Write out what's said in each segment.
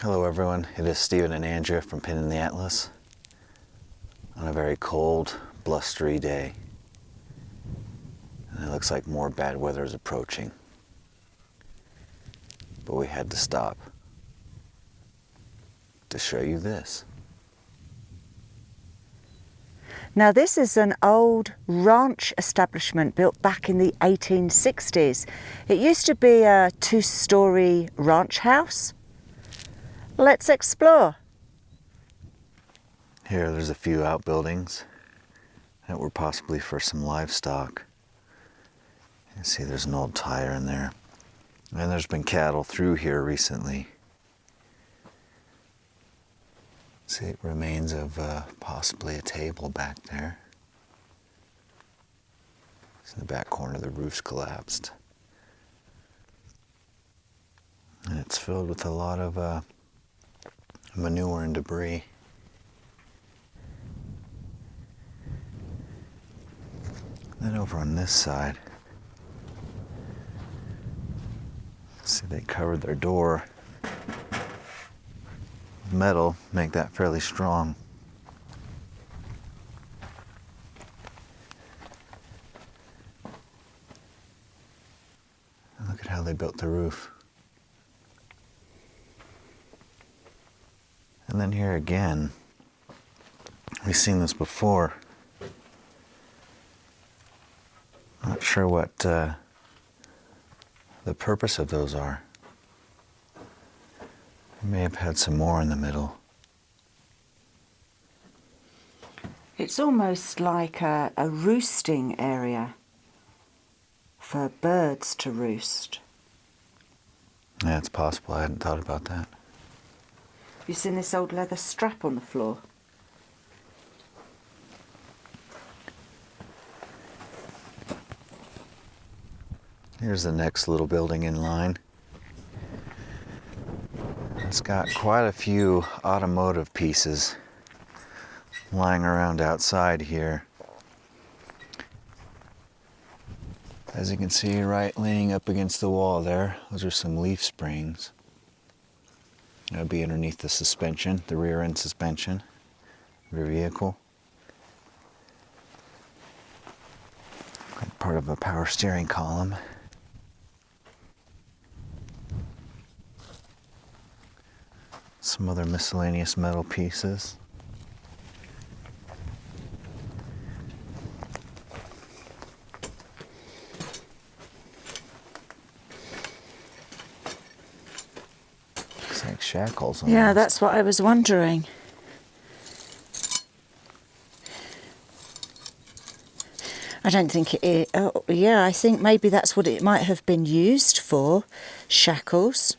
Hello everyone, it is Stephen and Andrea from Pin in the Atlas on a very cold, blustery day. And it looks like more bad weather is approaching. But we had to stop to show you this. Now this is an old ranch establishment built back in the 1860s. It used to be a two-story ranch house. Let's explore. Here there's a few outbuildings that were possibly for some livestock. You can see there's an old tire in there. And there's been cattle through here recently. See remains of possibly a table back there. It's in the back corner, the roof's collapsed. And it's filled with a lot of manure and debris. Then over on this side, see they covered their door with metal, make that fairly strong. And look at how they built the roof. And then here again, we've seen this before. Not sure what the purpose of those are. We may have had some more in the middle. It's almost like a roosting area for birds to roost. Yeah, it's possible. I hadn't thought about that. Have you seen this old leather strap on the floor? Here's the next little building in line. It's got quite a few automotive pieces lying around outside here. As you can see, right leaning up against the wall there, those are some leaf springs. That would be underneath the suspension, the rear end suspension of your vehicle. Part of a power steering column. Some other miscellaneous metal pieces. Looks like shackles on Yeah, those. that's what I was wondering. I don't think it is. Oh, yeah, I think maybe that's what it might have been used for. Shackles.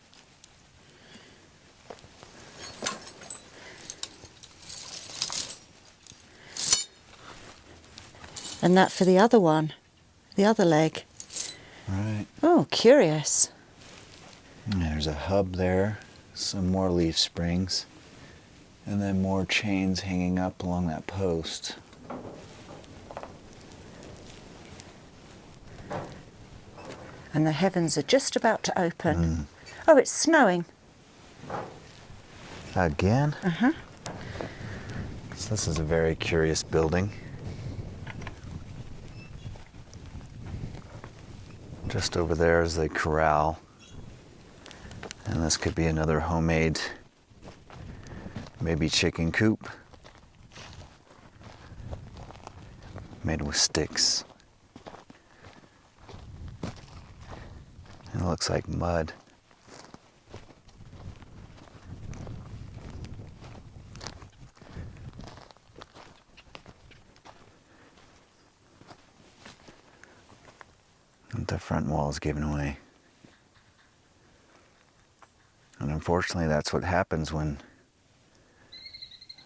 And that for the other one, the other leg. Right. Oh, curious. And there's a hub there, some more leaf springs, and then more chains hanging up along that post. And the heavens are just about to open. Oh, it's snowing. Again? Uh-huh. So this is a very curious building. Just over there is the corral. And this could be another homemade, maybe chicken coop. Made with sticks. And it looks like mud. And the front wall is given away. And unfortunately, that's what happens when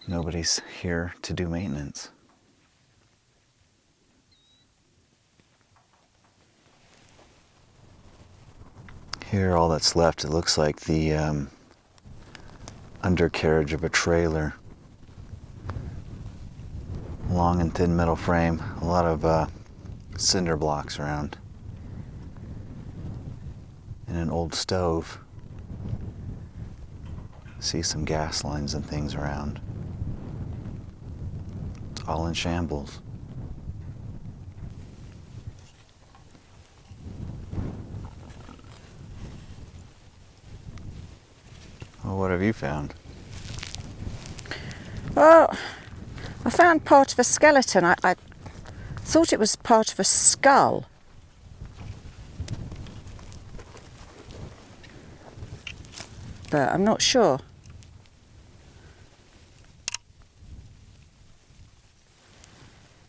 nobody's here to do maintenance. Here, all that's left, it looks like the undercarriage of a trailer. Long and thin metal frame, a lot of cinder blocks around. And an old stove. See some gas lines and things around. It's all in shambles. Well, what have you found? Well, I found part of a skeleton. I thought it was part of a skull. But I'm not sure.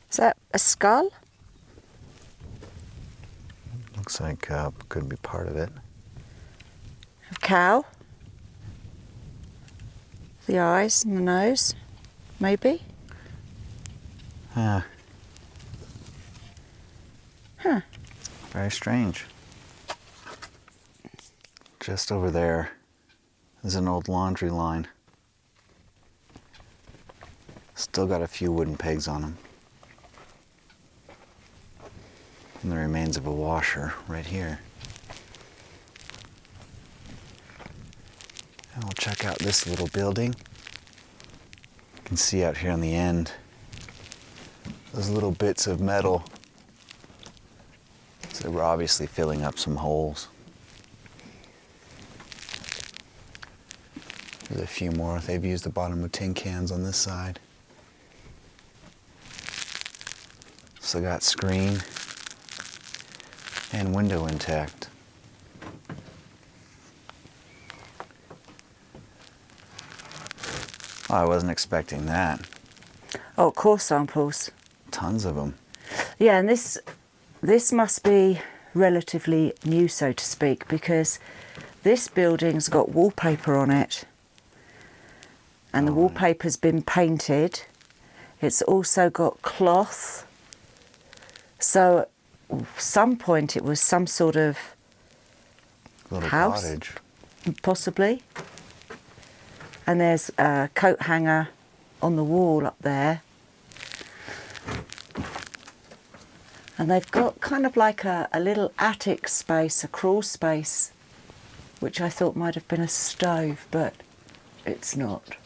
Is that a skull? Looks like could be part of it. A cow? The eyes and the nose, maybe? Yeah. Huh. Very strange. Just over there is an old laundry line. Still got a few wooden pegs on them. And the remains of a washer right here. And we'll check out this little building. You can see out here on the end those little bits of metal. So we're obviously filling up some holes. There's a few more. They've used the bottom of tin cans on this side. Still got screen and window intact. Oh, I wasn't expecting that. Oh, core samples. Tons of them. Yeah, and this must be relatively new, so to speak, because this building's got wallpaper on it. And the wallpaper's been painted. It's also got cloth. So at some point it was some sort of Little house, cottage. possibly. And there's a coat hanger on the wall up there. And they've got kind of like a little attic space, a crawl space, which I thought might have been a stove, but it's not.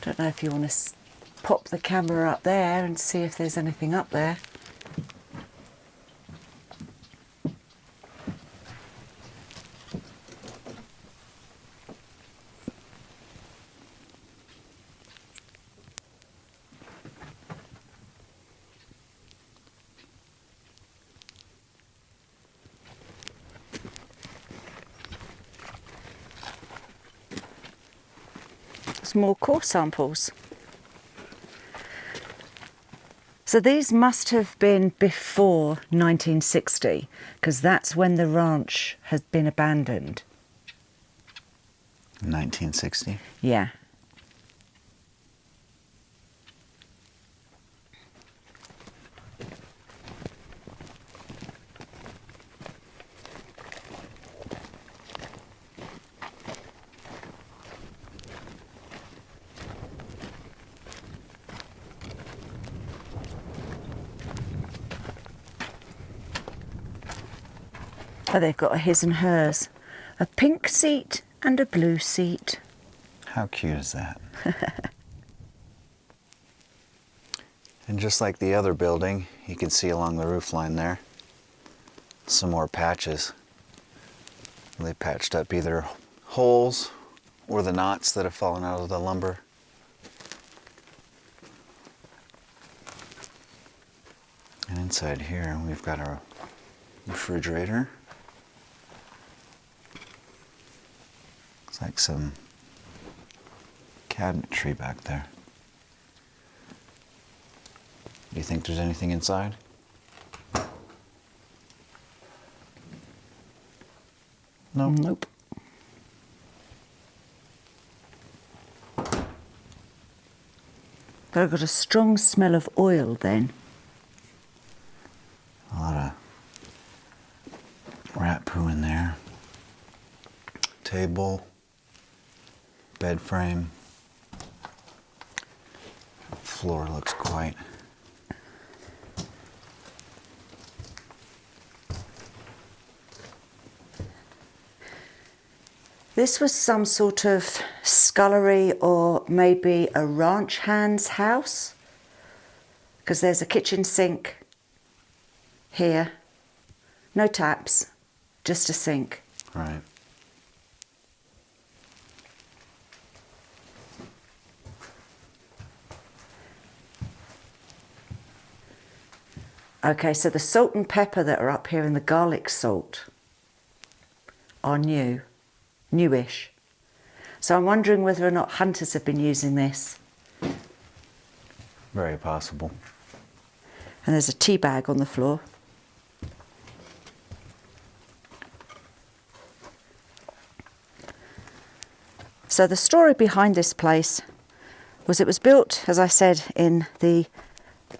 Don't know if you want to pop the camera up there and see if there's anything up there. More core samples. So these must have been before 1960, because that's when the ranch has been abandoned. 1960. Yeah. Oh, they've got a his and hers. A pink seat and a blue seat. How cute is that? And just like the other building, you can see along the roof line there, some more patches. They patched up either holes or the knots that have fallen out of the lumber. And inside here, we've got a refrigerator. Looks like some cabinetry back there. Do you think there's anything inside? No. Nope. But I've got a strong smell of oil then. A lot of rat poo in there. Table, bed frame. Floor looks quite This was some sort of scullery or maybe a ranch hand's house, because there's a kitchen sink here. No taps, just a sink. Right. Okay, so the salt and pepper that are up here and the garlic salt are newish. So I'm wondering whether or not hunters have been using this. Very possible. And there's a tea bag on the floor. So the story behind this place was it was built, as I said, in the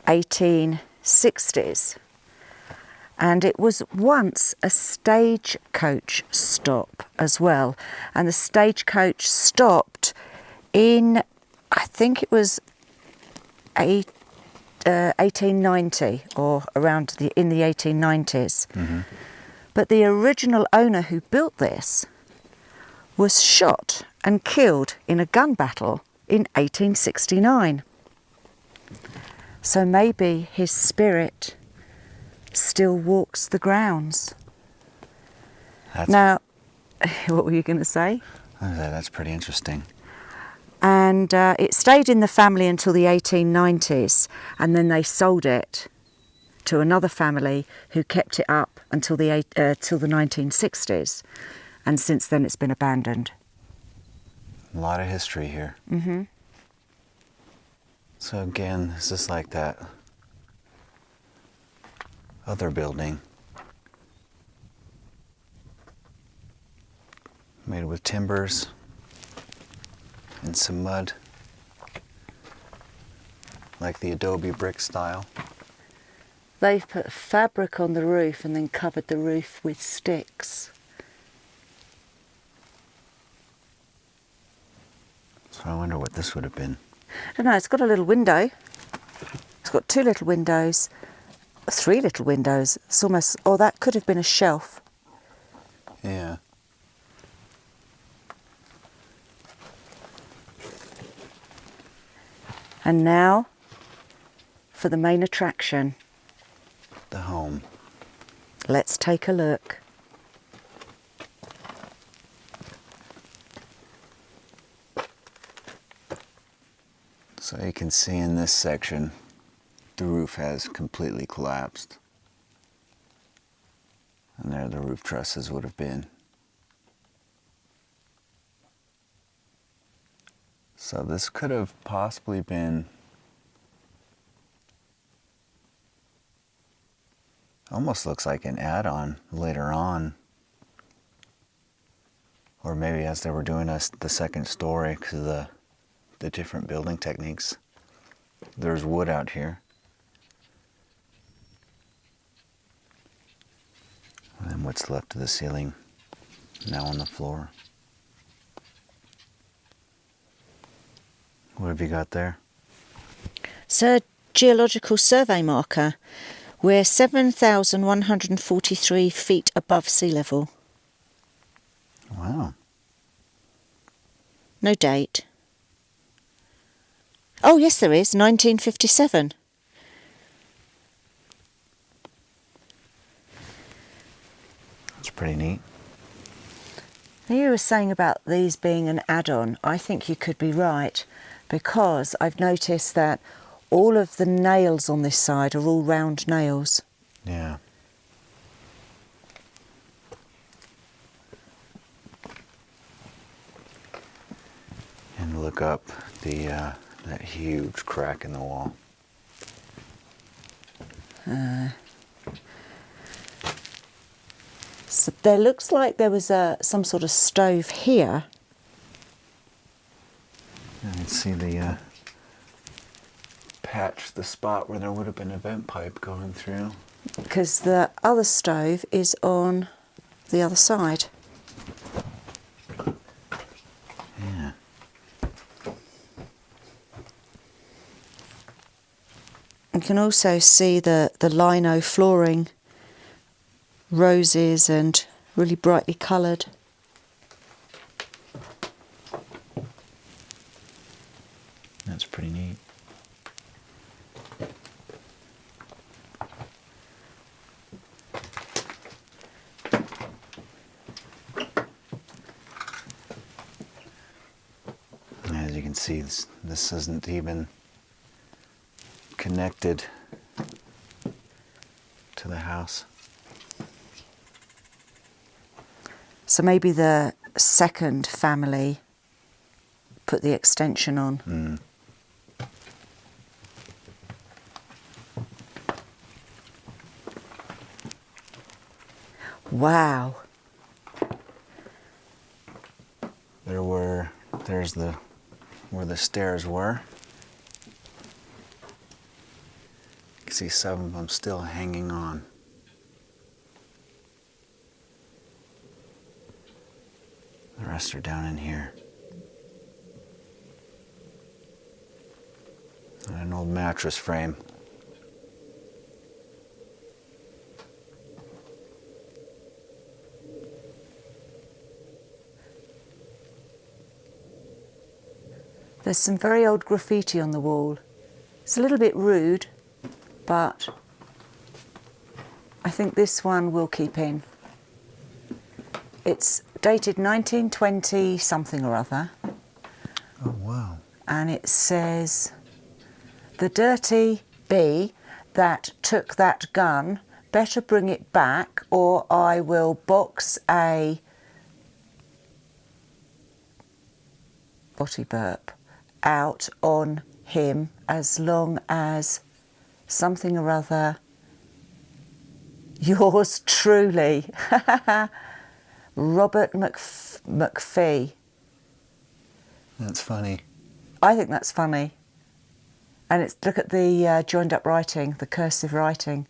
1860s. And it was once a stagecoach stop as well. And the stagecoach stopped in, I think it was 1890 or around in the 1890s. Mm-hmm. But the original owner who built this was shot and killed in a gun battle in 1869. So maybe his spirit still walks the grounds. Now, what were you going to say? That's pretty interesting. And it stayed in the family until the 1890s, and then they sold it to another family who kept it up until till the 1960s, and since then it's been abandoned. A lot of history here. Mm-hmm. So again, this is like that other building made with timbers and some mud, like the adobe brick style. They've put fabric on the roof and then covered the roof with sticks. So I wonder what this would have been. I don't know, it's got a little window. It's got 2 little windows, 3 little windows. It's almost, oh, that could have been a shelf. Yeah. And now for the main attraction. The home. Let's take a look. So you can see in this section, the roof has completely collapsed. And there the roof trusses would have been. So this could have possibly been almost looks like an add-on later on. Or maybe as they were doing the second story, because of the different building techniques. There's wood out here. And then what's left of the ceiling now on the floor. What have you got there? It's a geological survey marker. We're 7,143 feet above sea level. Wow. No date. Oh, yes, there is. 1957. That's pretty neat. You were saying about these being an add-on. I think you could be right, because I've noticed that all of the nails on this side are all round nails. Yeah. And look up that huge crack in the wall. So there looks like there was some sort of stove here. You can see the patch, the spot where there would have been a vent pipe going through. Because the other stove is on the other side. Yeah. You can also see the lino flooring, roses and really brightly coloured. can see this isn't even connected to the house. So maybe the second family put the extension on. Wow. There's where the stairs were. You can see some of them still hanging on. The rest are down in here. And an old mattress frame. There's some very old graffiti on the wall. It's a little bit rude, but I think this one will keep in. It's dated 1920 something or other. Oh, wow. And it says, "The dirty bee that took that gun better bring it back or I will box a body burp out on him as long as something or other. Yours truly." Robert McPhee. That's funny. I think that's funny. And it's, look at the joined up writing, the cursive writing.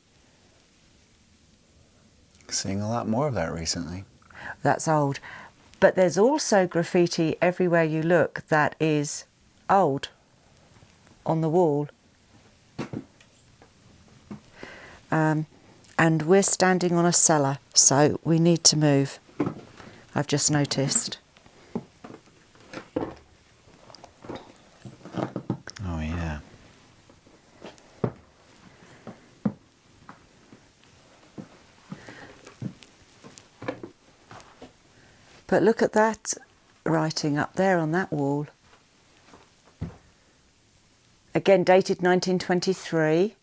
Seeing a lot more of that recently. That's old. But there's also graffiti everywhere you look that is old on the wall. And we're standing on a cellar, so we need to move. I've just noticed. Oh, yeah. But look at that writing up there on that wall. Again, dated 1923.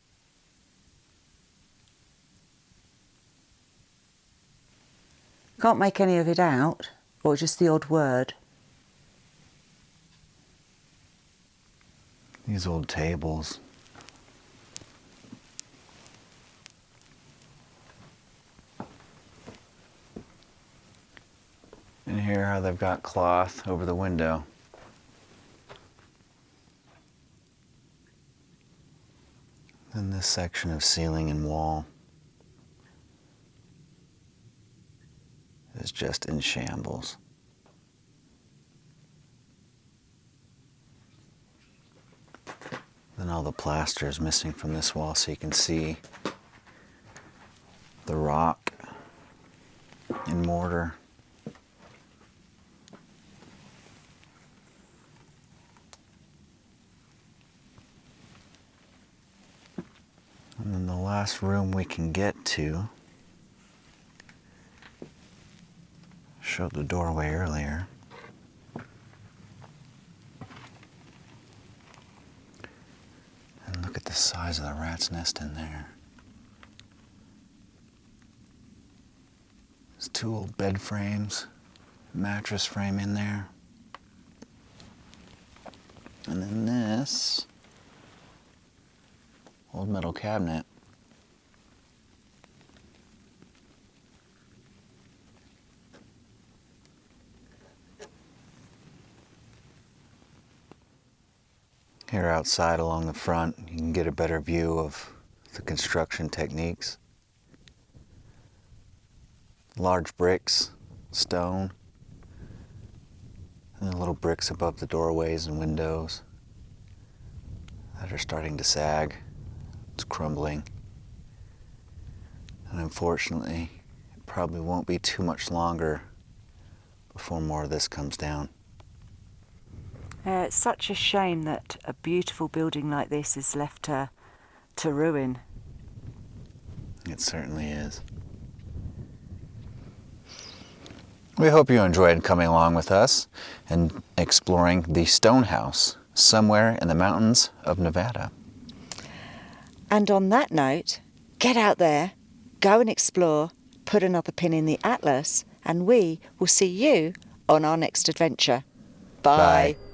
Can't make any of it out, or just the odd word. These old tables. And here how they've got cloth over the window. And this section of ceiling and wall is just in shambles. Then all the plaster is missing from this wall, so you can see the rock and mortar. And then the last room we can get to, showed the doorway earlier. And look at the size of the rat's nest in there. There's two old bed frames, mattress frame in there. And then this old metal cabinet. Here outside along the front, you can get a better view of the construction techniques. Large bricks, stone, and then little bricks above the doorways and windows that are starting to sag. It's crumbling. And unfortunately, it probably won't be too much longer before more of this comes down. It's such a shame that a beautiful building like this is left to ruin. It certainly is. We hope you enjoyed coming along with us and exploring the stone house somewhere in the mountains of Nevada. And on that note, get out there, go and explore, put another pin in the atlas, and we will see you on our next adventure. Bye. Bye.